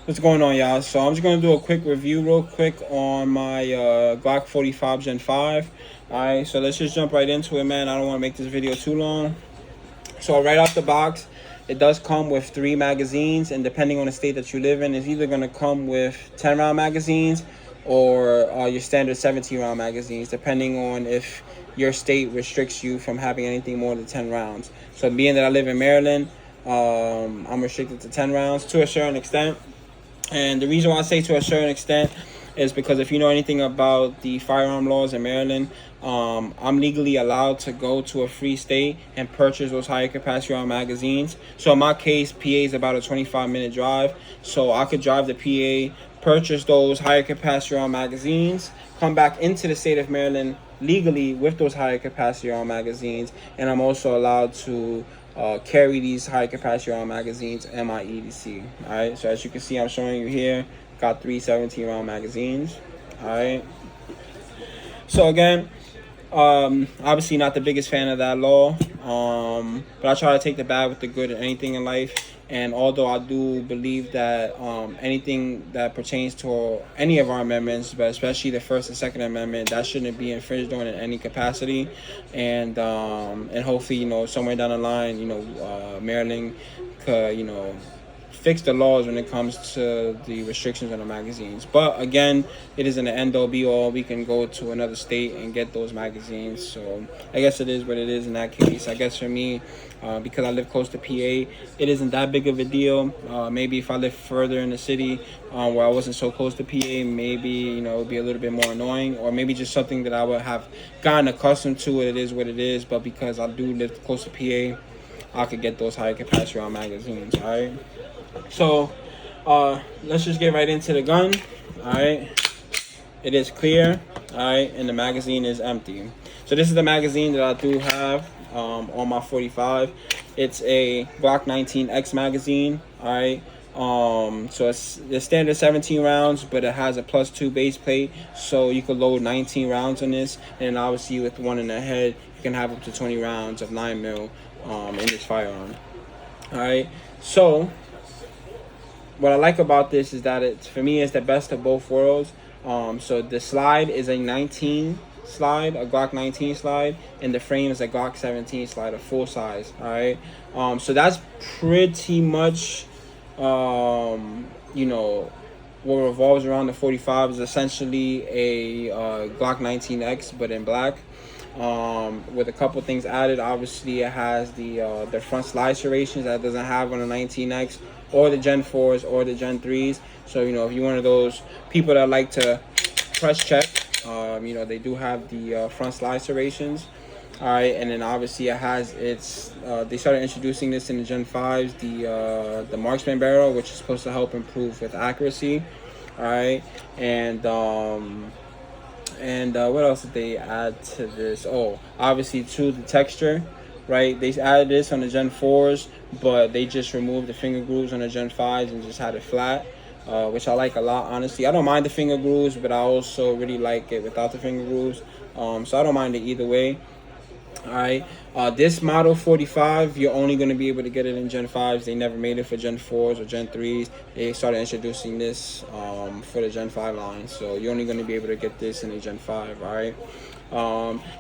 What's going on, y'all? So I'm just gonna do a quick review real quick on my Glock 45 Gen 5. Alright, so let's just jump right into it, man. I don't want to make this video too long. So right off the box, it does come with 3 magazines, and depending on the state that you live in, it's either gonna come with 10-round magazines or your standard 17-round magazines, depending on if your state restricts you from having anything more than 10 rounds. So being that I live in Maryland, I'm restricted to 10 rounds to a certain extent. And the reason why I say to a certain extent is because if you know anything about the firearm laws in Maryland, I'm legally allowed to go to a free state and purchase those higher capacity round magazines. So in my case, PA is about a 25-minute drive. So I could drive to PA, purchase those higher capacity round magazines, come back into the state of Maryland legally with those higher capacity round magazines, and I'm also allowed to carry these high capacity round magazines in my EDC. All right, so as you can see, I'm showing you here, got 3 17-round magazines. All right, so again, obviously not the biggest fan of that law, but I try to take the bad with the good in anything in life. And although I do believe that anything that pertains to any of our amendments, but especially the First and Second Amendment, that shouldn't be infringed on in any capacity. And hopefully, somewhere down the line, Maryland could, fix the laws when it comes to the restrictions on the magazines. But again, it isn't an end-all be-all. We can go to another state and get those magazines. So I guess it is what it is in that case. I guess for me, because I live close to PA, it isn't that big of a deal. Maybe if I lived further in the city where I wasn't so close to PA, maybe it would be a little bit more annoying, or maybe just something that I would have gotten accustomed to. It is what it is. But because I do live close to PA, I could get those higher capacity round magazines. All right. So let's just get right into the gun. All right, it is clear. All right, and the magazine is empty. So this is the magazine that I do have on my 45. It's a Glock 19X magazine. All right, so it's the standard 17 rounds, but it has a +2 base plate, so you could load 19 rounds on this. And obviously with one in the head, you can have up to 20 rounds of 9mm in this firearm. All right, so what I like about this is that for me, it's the best of both worlds. So the slide is a 19 slide, a Glock 19 slide, and the frame is a Glock 17 slide, a full size. All right. So that's pretty much, what revolves around the 45 is essentially a Glock 19X, but in black. With a couple things added. Obviously, it has the front slide serrations that it doesn't have on the 19X or the Gen 4s or the Gen 3s. So, if you're one of those people that like to press check, they do have the front slide serrations. All right, and then obviously it has they started introducing this in the Gen 5s, the marksman barrel, which is supposed to help improve with accuracy. All right, and what else did they add to this? Oh, obviously too, the texture, right? They added this on the Gen 4s, but they just removed the finger grooves on the Gen 5s and just had it flat, which I like a lot, honestly. I don't mind the finger grooves, but I also really like it without the finger grooves. So I don't mind it either way. All right, this model 45, you're only going to be able to get it in Gen 5s. They never made it for Gen 4s or Gen 3s. They started introducing this for the Gen 5 line, so you're only going to be able to get this in the Gen 5. All right.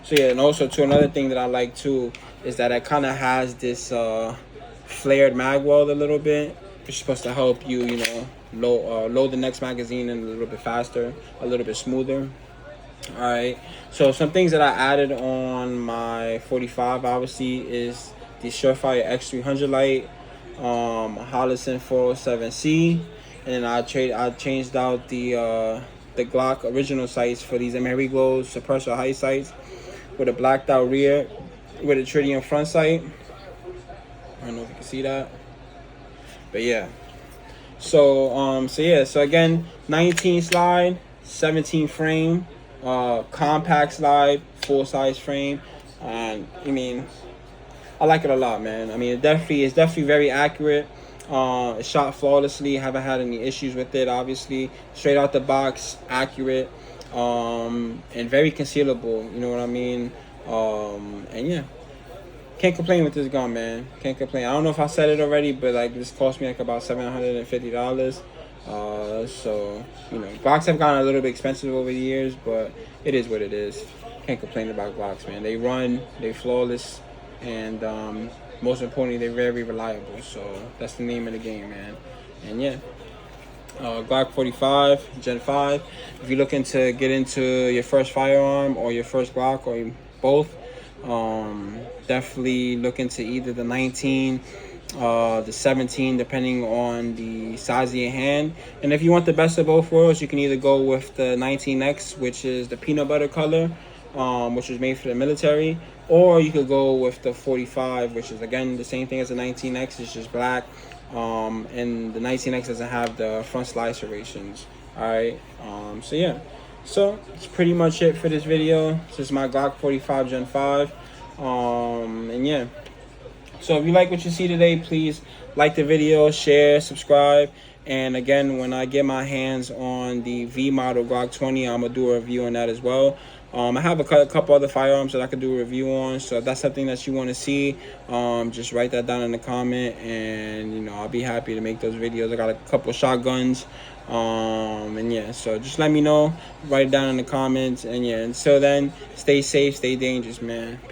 So yeah, and also too, another thing that I like too is that it kind of has this flared mag weld a little bit, which is supposed to help you, load the next magazine in a little bit faster, a little bit smoother. All right, so some things that I added on my 45 obviously is the Surefire X300 light, Hollison 407C, and then I changed out the Glock original sights for these Ameriglow suppressor height sights with a blacked out rear with a tritium front sight. I don't know if you can see that, but yeah. So so again, 19 slide, 17 frame. Compact slide, full size frame, and I like it a lot, man. It's definitely very accurate. It's shot flawlessly. Haven't had any issues with it. Obviously, straight out the box, accurate, and very concealable. You know what I mean? And yeah, can't complain with this gun, man. Can't complain. I don't know if I said it already, but this cost me about $750. So, you know, Glocks have gotten a little bit expensive over the years, but it is what it is. Can't complain about Glocks, man. They run, they flawless, and most importantly, they're very reliable. So that's the name of the game, man. And yeah, Glock 45 Gen 5. If you're looking to get into your first firearm or your first Glock or both, definitely look into either the 19, the 17, depending on the size of your hand. And if you want the best of both worlds, you can either go with the 19X, which is the peanut butter color, which was made for the military, or you could go with the 45, which is again the same thing as the 19X. It's just black, and the 19X doesn't have the front slide serrations. All right, so yeah, so it's pretty much it for this video. This is my Glock 45 Gen 5, and yeah. So if you like what you see today, please like the video, share, subscribe. And again, when I get my hands on the V model Glock 20, I'm going to do a review on that as well. I have a couple other firearms that I could do a review on. So if that's something that you want to see, just write that down in the comment. And, you know, I'll be happy to make those videos. I got a couple shotguns. And yeah, so just let me know. Write it down in the comments. And yeah, until then, stay safe, stay dangerous, man. Peace.